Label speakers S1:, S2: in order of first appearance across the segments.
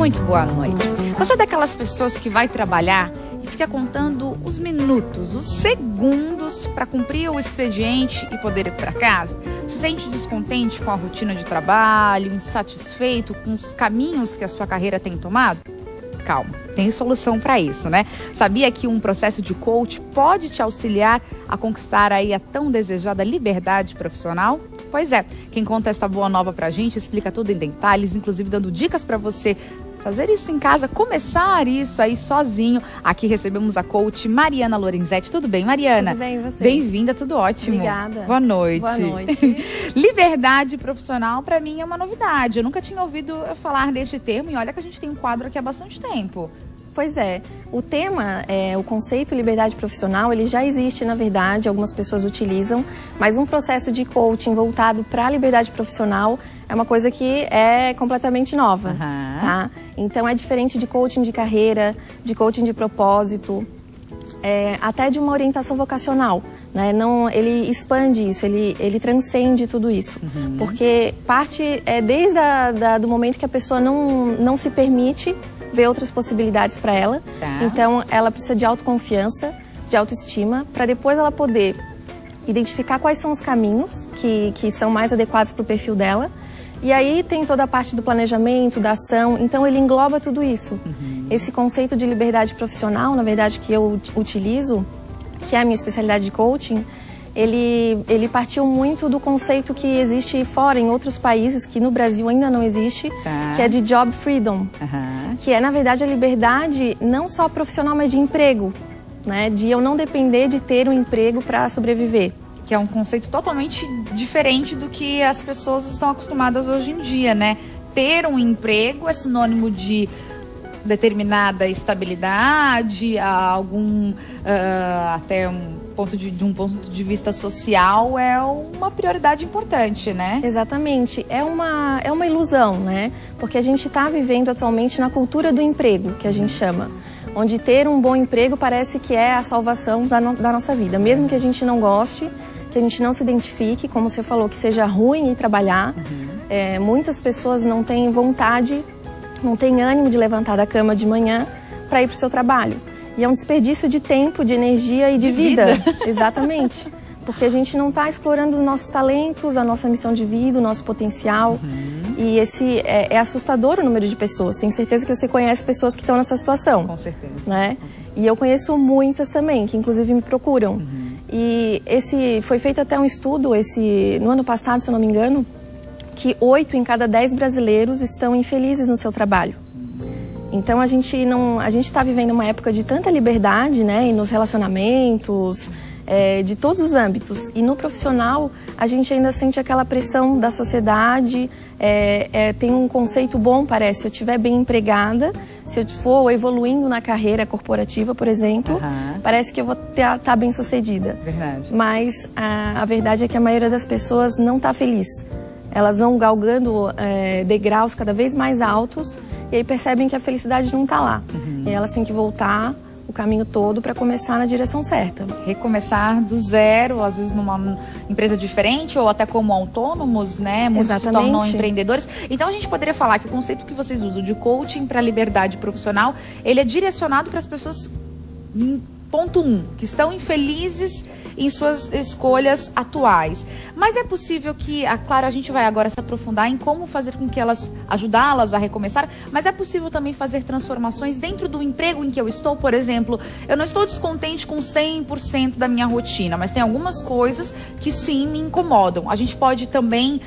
S1: Muito boa noite. Você é daquelas pessoas que vai trabalhar e fica contando os minutos, os segundos para cumprir o expediente e poder ir para casa? Se sente descontente com a rotina de trabalho, insatisfeito com os caminhos que a sua carreira tem tomado? Calma, tem solução para isso, né? Sabia que um processo de coach pode te auxiliar a conquistar aí a tão desejada liberdade profissional? Pois é, quem conta esta boa nova pra gente explica tudo em detalhes, inclusive dando dicas para você fazer isso em casa, começar isso aí sozinho. Aqui recebemos a coach Mariana Lorenzetti. Tudo bem, Mariana?
S2: Tudo bem, e você?
S1: Bem-vinda, tudo ótimo.
S2: Obrigada.
S1: Boa noite.
S2: Boa noite.
S1: Liberdade profissional para mim é uma novidade. Eu nunca tinha ouvido falar deste termo e olha que a gente tem um quadro aqui há bastante tempo.
S2: Pois é, o tema, o conceito liberdade profissional, ele já existe na verdade, algumas pessoas utilizam, mas um processo de coaching voltado para a liberdade profissional é uma coisa que é completamente nova, tá? Então é diferente de coaching de carreira, de coaching de propósito, até de uma orientação vocacional, né? Não, ele expande isso, ele transcende tudo isso, porque parte desde do momento que a pessoa não se permite ver outras possibilidades para ela. Então ela precisa de autoconfiança, de autoestima, para depois ela poder identificar quais são os caminhos que são mais adequados para o perfil dela. E aí tem toda a parte do planejamento, da ação, então ele engloba tudo isso. Esse conceito de liberdade profissional, na verdade, que eu utilizo, que é a minha especialidade de coaching, ele partiu muito do conceito que existe fora, em outros países, que no Brasil ainda não existe, que é de job freedom, que é, na verdade, a liberdade não só profissional, mas de emprego, né? De eu não depender de ter um emprego para sobreviver.
S1: Que é um conceito totalmente diferente do que as pessoas estão acostumadas hoje em dia, né? Ter um emprego é sinônimo de determinada estabilidade, até de um ponto de vista social é uma prioridade importante, né?
S2: Exatamente, é uma ilusão, né? Porque a gente está vivendo atualmente na cultura do emprego, que a gente chama, onde ter um bom emprego parece que é a salvação da nossa vida, mesmo que a gente não goste, que a gente não se identifique, como você falou, que seja ruim ir trabalhar. Muitas pessoas não têm vontade, não têm ânimo de levantar da cama de manhã para ir para o seu trabalho. E é um desperdício de tempo, de energia e de vida. Exatamente. Porque a gente não está explorando os nossos talentos, a nossa missão de vida, o nosso potencial. E esse é assustador o número de pessoas. Tenho certeza que você conhece pessoas que estão nessa situação.
S1: Com certeza.
S2: Né?
S1: Com certeza.
S2: E eu conheço muitas também, que inclusive me procuram. E foi feito até um estudo no ano passado, se eu não me engano, que 8 em cada 10 brasileiros estão infelizes no seu trabalho. Então a gente está vivendo uma época de tanta liberdade, né, e nos relacionamentos, de todos os âmbitos. E no profissional a gente ainda sente aquela pressão da sociedade. Tem um conceito bom, parece, se eu estiver bem empregada, se eu for evoluindo na carreira corporativa, por exemplo, parece que eu vou estar bem sucedida.
S1: Verdade.
S2: Mas a verdade é que a maioria das pessoas não está feliz. Elas vão galgando degraus cada vez mais altos e aí percebem que a felicidade não está lá. E aí elas têm que voltar o caminho todo para começar na direção certa.
S1: Recomeçar do zero, às vezes numa empresa diferente ou até como autônomos, né? Muitos se tornam empreendedores. Então a gente poderia falar que o conceito que vocês usam de coaching para liberdade profissional, ele é direcionado para as pessoas, ponto 1, que estão infelizes em suas escolhas atuais. Mas é possível que, claro, a gente vai agora se aprofundar em como fazer com que ajudá-las a recomeçar, mas é possível também fazer transformações dentro do emprego em que eu estou. Por exemplo, eu não estou descontente com 100% da minha rotina, mas tem algumas coisas que sim me incomodam. A gente pode também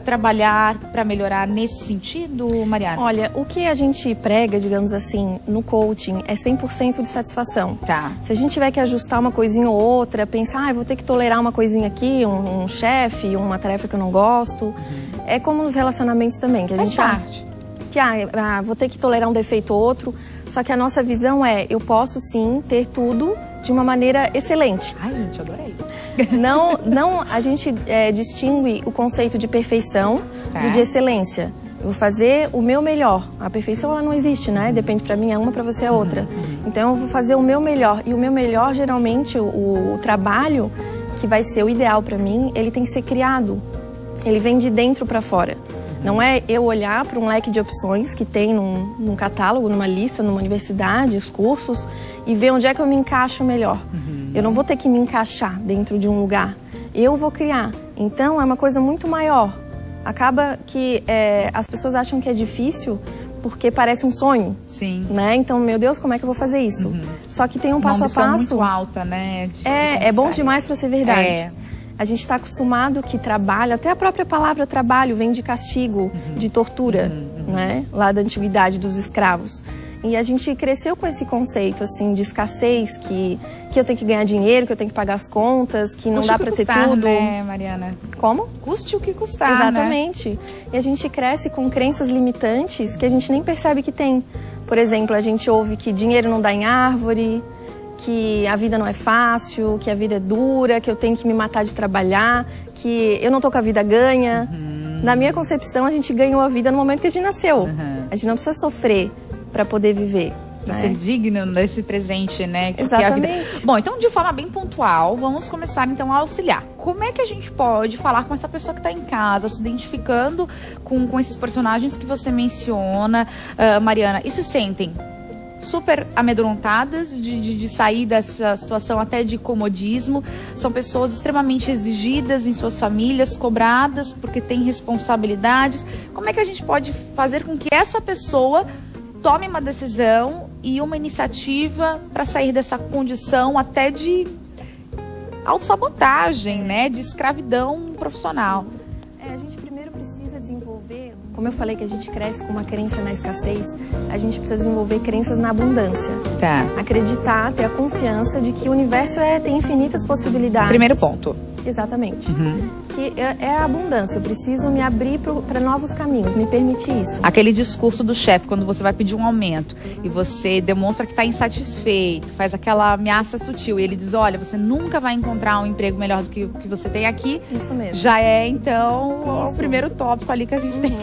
S1: trabalhar para melhorar nesse sentido, Mariana?
S2: Olha, o que a gente prega, digamos assim, no coaching é 100% de satisfação.
S1: Tá.
S2: Se a gente tiver que ajustar uma coisinha ou outra, pensar, eu vou ter que tolerar uma coisinha aqui, um chefe, uma tarefa que eu não gosto. É como nos relacionamentos também, que a gente vou ter que tolerar um defeito ou outro. Só que a nossa visão eu posso sim ter tudo de uma maneira excelente.
S1: Ai, gente, adorei.
S2: Não, a gente distingue o conceito de perfeição do de excelência. Eu vou fazer o meu melhor. A perfeição ela não existe, né? Depende, para mim é uma, para você é outra. Então eu vou fazer o meu melhor. E o meu melhor, geralmente, o trabalho que vai ser o ideal para mim, ele tem que ser criado. Ele vem de dentro para fora. Não é eu olhar para um leque de opções que tem num catálogo, numa lista, numa universidade, os cursos, e ver onde é que eu me encaixo melhor. Eu não vou ter que me encaixar dentro de um lugar. Eu vou criar. Então, é uma coisa muito maior. Acaba que as pessoas acham que é difícil porque parece um sonho.
S1: Sim.
S2: Né? Então, meu Deus, como é que eu vou fazer isso? Só que tem um passo a passo.
S1: Uma ambição muito alta, né?
S2: É bom demais para ser verdade. A gente está acostumado que trabalho, até a própria palavra trabalho vem de castigo, de tortura, né? Lá da antiguidade dos escravos. E a gente cresceu com esse conceito, assim, de escassez, que eu tenho que ganhar dinheiro, que eu tenho que pagar as contas, que não dá para ter tudo.
S1: Né, Mariana?
S2: Como?
S1: Custe o que custar,
S2: exatamente. Né? E a gente cresce com crenças limitantes que a gente nem percebe que tem. Por exemplo, a gente ouve que dinheiro não dá em árvore, que a vida não é fácil, que a vida é dura, que eu tenho que me matar de trabalhar, que eu não tô com a vida ganha. Na minha concepção, a gente ganhou a vida no momento que a gente nasceu. A gente não precisa sofrer para poder viver.
S1: Pra ser digno nesse presente, né? Que
S2: exatamente.
S1: É a vida. Bom, então de forma bem pontual, vamos começar então a auxiliar. Como é que a gente pode falar com essa pessoa que está em casa, se identificando com esses personagens que você menciona, Mariana, e se sentem super amedrontadas de sair dessa situação até de comodismo, são pessoas extremamente exigidas em suas famílias, cobradas porque têm responsabilidades. Como é que a gente pode fazer com que essa pessoa tome uma decisão e uma iniciativa para sair dessa condição até de autossabotagem, né, de escravidão profissional?
S2: A gente primeiro precisa desenvolver, como eu falei que a gente cresce com uma crença na escassez, a gente precisa desenvolver crenças na abundância.
S1: Tá.
S2: Acreditar, ter a confiança de que o universo tem infinitas possibilidades.
S1: Primeiro ponto.
S2: Exatamente. Que é a abundância. Eu preciso me abrir para novos caminhos, me permitir isso.
S1: Aquele discurso do chefe, quando você vai pedir um aumento e você demonstra que está insatisfeito, faz aquela ameaça sutil e ele diz, olha, você nunca vai encontrar um emprego melhor do que o que você tem aqui.
S2: Isso mesmo.
S1: Já é, então, o primeiro tópico ali que a gente tem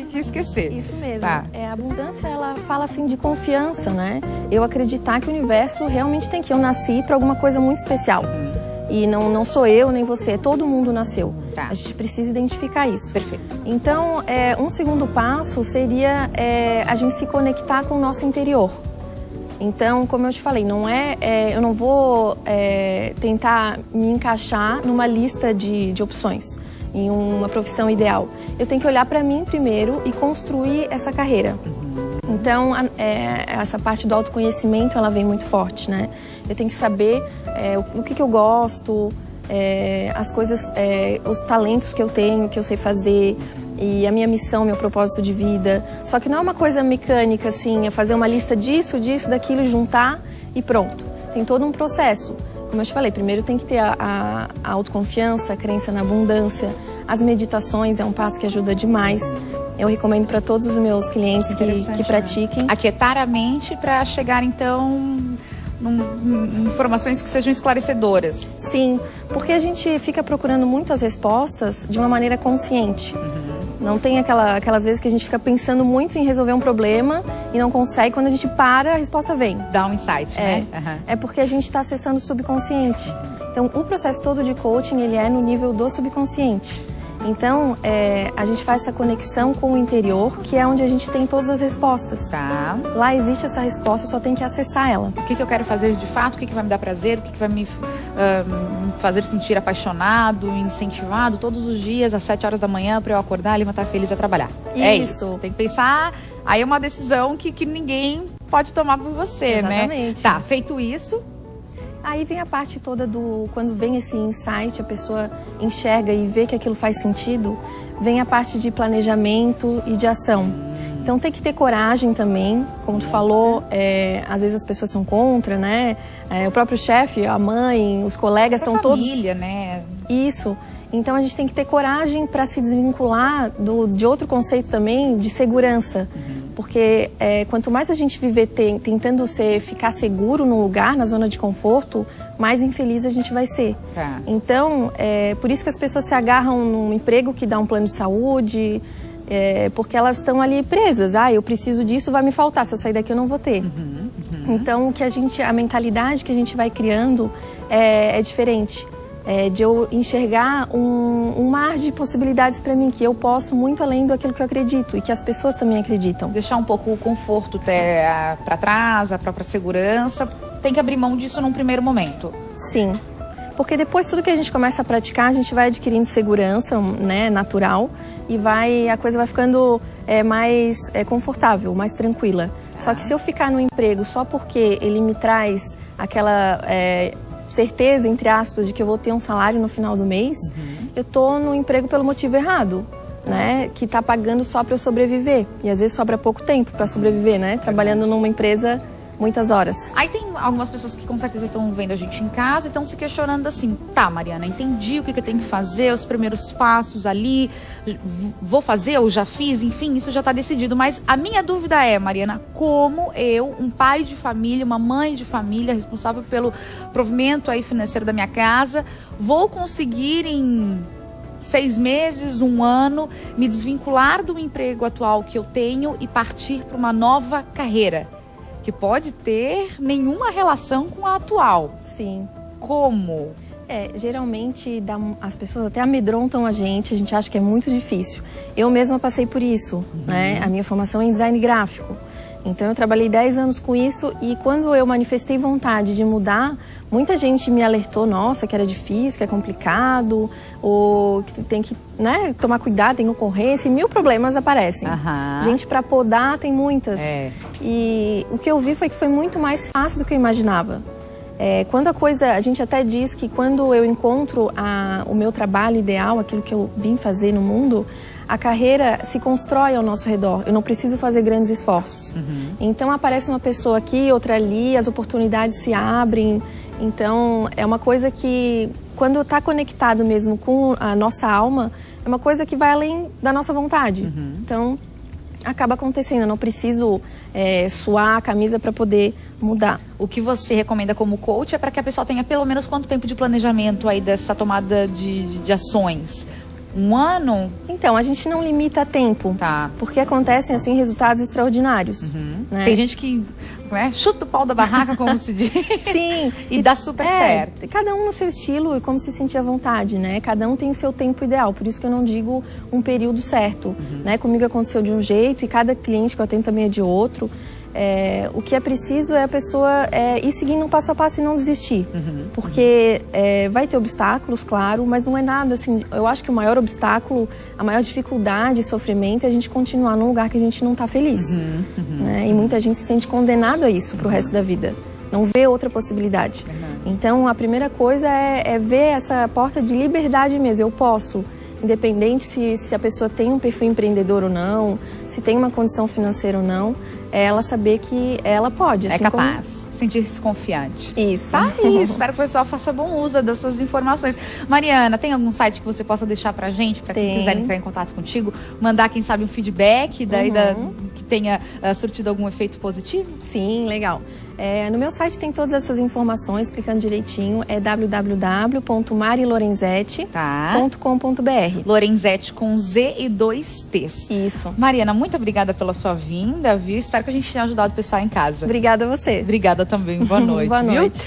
S1: que esquecer.
S2: Isso mesmo.
S1: Tá.
S2: A abundância, ela fala assim de confiança, né? Eu acreditar que o universo realmente tem que... Eu nasci para alguma coisa muito especial. E não sou eu nem você, todo mundo nasceu.
S1: Tá.
S2: A gente precisa identificar isso.
S1: Perfeito.
S2: Então, um segundo passo seria a gente se conectar com o nosso interior. Então, como eu te falei, eu não vou tentar me encaixar numa lista de opções, em uma profissão ideal. Eu tenho que olhar para mim primeiro e construir essa carreira. Então, essa parte do autoconhecimento, ela vem muito forte, né? Eu tenho que saber o que eu gosto, as coisas, os talentos que eu tenho, que eu sei fazer, e a minha missão, meu propósito de vida. Só que não é uma coisa mecânica, assim, é fazer uma lista disso, daquilo, juntar e pronto. Tem todo um processo. Como eu te falei, primeiro tem que ter a autoconfiança, a crença na abundância. As meditações é um passo que ajuda demais. Eu recomendo para todos os meus clientes que pratiquem.
S1: Aquietar a mente para chegar, então, informações que sejam esclarecedoras.
S2: Sim, porque a gente fica procurando muitas respostas de uma maneira consciente. Não tem aquelas vezes que a gente fica pensando muito em resolver um problema e não consegue. Quando a gente para, a resposta vem.
S1: Dá um insight, né?
S2: É porque a gente está acessando o subconsciente. Então, o processo todo de coaching, ele é no nível do subconsciente. Então, a gente faz essa conexão com o interior, que é onde a gente tem todas as respostas.
S1: Tá.
S2: Lá existe essa resposta, só tem que acessar ela.
S1: O que eu quero fazer de fato, o que vai me dar prazer, o que vai me fazer sentir apaixonado, incentivado todos os dias, às 7 horas da manhã, para eu acordar e estar feliz a trabalhar.
S2: Isso.
S1: É isso. Tem que pensar, aí é uma decisão que ninguém pode tomar por você,
S2: exatamente,
S1: né? Tá, feito isso...
S2: Aí vem a parte toda quando vem esse insight, a pessoa enxerga e vê que aquilo faz sentido, vem a parte de planejamento e de ação. Então tem que ter coragem também, como tu falou, às vezes as pessoas são contra, né? O próprio chefe, a mãe, os colegas estão todos...
S1: A família, né?
S2: Isso. Então a gente tem que ter coragem para se desvincular de outro conceito também, de segurança. Porque quanto mais a gente viver tentando ficar seguro num lugar, na zona de conforto, mais infeliz a gente vai ser.
S1: Tá.
S2: Então, por isso que as pessoas se agarram num emprego que dá um plano de saúde, porque elas estão ali presas. Eu preciso disso, vai me faltar, se eu sair daqui eu não vou ter. Então, a mentalidade que a gente vai criando é diferente. de eu enxergar um mar de possibilidades para mim, que eu posso muito além daquilo que eu acredito e que as pessoas também acreditam.
S1: Deixar um pouco o conforto para trás, a própria segurança, tem que abrir mão disso num primeiro momento.
S2: Sim, porque depois tudo que a gente começa a praticar, a gente vai adquirindo segurança, né, natural, e a coisa vai ficando mais confortável, mais tranquila. Só que se eu ficar no emprego só porque ele me traz aquela certeza, entre aspas, de que eu vou ter um salário no final do mês, eu tô no emprego pelo motivo errado, né? Que tá pagando só para eu sobreviver. E às vezes sobra pouco tempo para sobreviver, né? Trabalhando numa empresa muitas horas.
S1: Aí tem algumas pessoas que com certeza estão vendo a gente em casa e estão se questionando assim, tá, Mariana, entendi o que eu tenho que fazer, os primeiros passos ali, vou fazer ou já fiz, enfim, isso já está decidido, mas a minha dúvida é, Mariana, como eu, um pai de família, uma mãe de família, responsável pelo provimento aí financeiro da minha casa, vou conseguir em 6 meses, 1 ano, me desvincular do emprego atual que eu tenho e partir para uma nova carreira? Que pode ter nenhuma relação com a atual.
S2: Sim.
S1: Como?
S2: Geralmente as pessoas até amedrontam a gente acha que é muito difícil. Eu mesma passei por isso, né? A minha formação é em design gráfico. Então eu trabalhei 10 anos com isso e quando eu manifestei vontade de mudar, muita gente me alertou, nossa, que era difícil, que é complicado, ou que tem que, né, tomar cuidado, tem ocorrência, e 1000 problemas aparecem. Gente para podar tem muitas. E o que eu vi foi que foi muito mais fácil do que eu imaginava. Quando a gente até diz que quando eu encontro o meu trabalho ideal, aquilo que eu vim fazer no mundo, a carreira se constrói ao nosso redor, eu não preciso fazer grandes esforços. Então aparece uma pessoa aqui, outra ali, as oportunidades se abrem. Então é uma coisa que, quando está conectado mesmo com a nossa alma, é uma coisa que vai além da nossa vontade. Então acaba acontecendo, eu não preciso suar a camisa para poder mudar.
S1: O que você recomenda como coach é para que a pessoa tenha pelo menos quanto tempo de planejamento aí dessa tomada de ações? 1 ano?
S2: Então, a gente não limita a tempo, porque acontecem assim resultados extraordinários. Né?
S1: Tem gente que chuta o pau da barraca, como se diz.
S2: Sim.
S1: E dá super certo.
S2: Cada um no seu estilo e como se sentir à vontade, né? Cada um tem o seu tempo ideal, por isso que eu não digo um período certo. Né? Comigo aconteceu de um jeito e cada cliente que eu atendo também é de outro. O que é preciso é a pessoa ir seguindo um passo a passo e não desistir. Porque vai ter obstáculos, claro, mas não é nada assim. Eu acho que o maior obstáculo, a maior dificuldade e sofrimento é a gente continuar num lugar que a gente não está feliz. Né? E muita gente se sente condenado a isso pro resto da vida. Não vê outra possibilidade. Então a primeira coisa é ver essa porta de liberdade mesmo. Eu posso, independente se a pessoa tem um perfil empreendedor ou não, se tem uma condição financeira ou não, ela saber que ela pode. Assim,
S1: é capaz. Sentir-se confiante.
S2: Isso.
S1: Espero que o pessoal faça bom uso dessas informações. Mariana, tem algum site que você possa deixar pra gente, pra quem quiser entrar em contato contigo, mandar, quem sabe, um feedback que tenha surtido algum efeito positivo?
S2: Sim, legal. No meu site tem todas essas informações, explicando direitinho, é www.marilorenzetti.com.br.
S1: Lorenzetti com Z e 2 T's.
S2: Isso.
S1: Mariana, muito obrigada pela sua vinda, viu? Espero que a gente tenha ajudado o pessoal em casa.
S2: Obrigada a você.
S1: Obrigada também. Boa noite.
S2: Boa noite.